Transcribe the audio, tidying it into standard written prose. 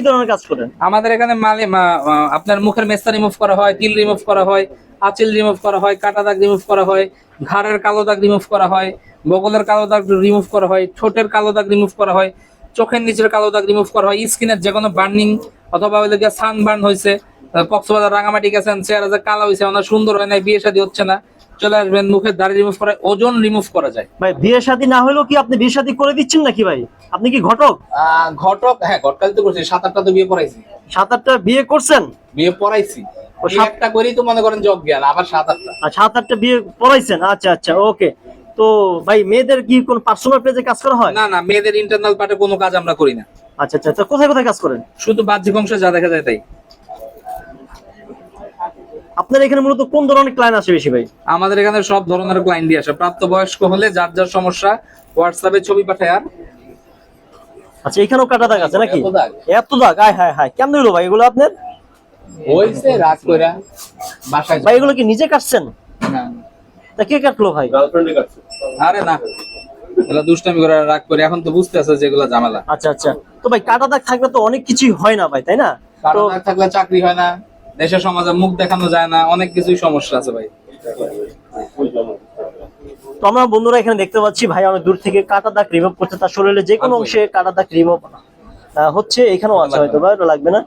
কি ধরনের কাজ করেন? আমাদের এখানে আপনার মুখের মেস্তা রিমুভ করা হয়, তিল রিমুভ করা হয়, আঁচিল রিমুভ করা হয়, কাটা দাগ রিমুভ করা হয়, ঘাড়ের কালো দাগ রিমুভ করা হয়, বগলের কালো দাগ রিমুভ করা হয়, ঠোঁটের কালো দাগ রিমুভ করা হয়, চোখের নিচের কালো দাগ রিমুভ করা হয়, স্কিনের যে কোনো বার্নিং অথবা ওই যে সানবার্ন হয়েছে, কক্সবাজার রাঙামাটি গেছেন, চেহারা যে কালো হয়েছে, অনেক সুন্দর হয় না, বিয়ে শাদী হচ্ছে না, চলে আসবেন, মুখের দাড়ি রিমুভ করা, ওজন রিমুভ করা যায়। ভাই বিয়ে শাদী না হলেও কি আপনি বিয়ে শাদী করে দিচ্ছেন নাকি ভাই? আপনি কি ঘটক? ঘটক, হ্যাঁ ঘটকালি তো করছি, 7-8টা তো বিয়ে পড়াইছি। 7-8টা বিয়ে করছেন? বিয়ে পড়াইছি, ও একটা করেই তো মনে করেন যোগ জ্ঞান, আবার 7-8টা। 7-8টা বিয়ে পড়াইছেন, আচ্ছা আচ্ছা, ওকে। তো ভাই মেয়েদের কি কোন পার্সোনাল পেজে কাজ করা হয়? না না, মেয়েদের ইন্টারনাল পার্টে কোনো কাজ আমরা করি না। আচ্ছা আচ্ছা, তো কোথায় কোথায় কাজ করেন? শুধু বাহ্যিক অংশে যা দেখা যায় তাই। আপনার এখানে মূলত কোন ধরনের ক্লায়েন্ট আসে বেশি ভাই? আমাদের এখানে সব ধরনের ক্লায়েন্ট দিয়ে আসে, প্রাপ্তবয়স্ক হলে যার যার সমস্যা হোয়াটসঅ্যাপে ছবি পাঠায়। আর আচ্ছা, এখানেও কাটা দাগ আছে নাকি? এত দাগ? এত দাগ, আয় হায় হায়, কেমন হলো ভাই এগুলো আপনার? হইছে রাগ কইরা বাসায়। ভাই এগুলো কি নিজে কাটছেন? না, তা কে কাটলো ভাই? গার্লফ্রেন্ডে কাটছে। আরে না, এগুলা দুষ্টামি করে রাগ করে, এখন তো বুঝতে আছে যে এগুলা ঝামেলা। আচ্ছা আচ্ছা, তো ভাই কাটা দাগ থাকলে তো অনেক কিছুই হয় না ভাই, তাই না? কারণ তো না থাকলে চাকরি হয় না, দেশের সমাজে মুখ দেখানো যায় না, অনেক কিছুই সমস্যা আছে ভাই। তো আমরা বন্ধুরা এখানে দেখতে পাচ্ছি ভাই অনেক দূর থেকে কাটা দাগ রিমুভ করছে, তার শরীরে যে কোনো অংশে কাটা দাগ রিমুভ হচ্ছে। এখানেও আছে হয়তো বা, এটা লাগবে না।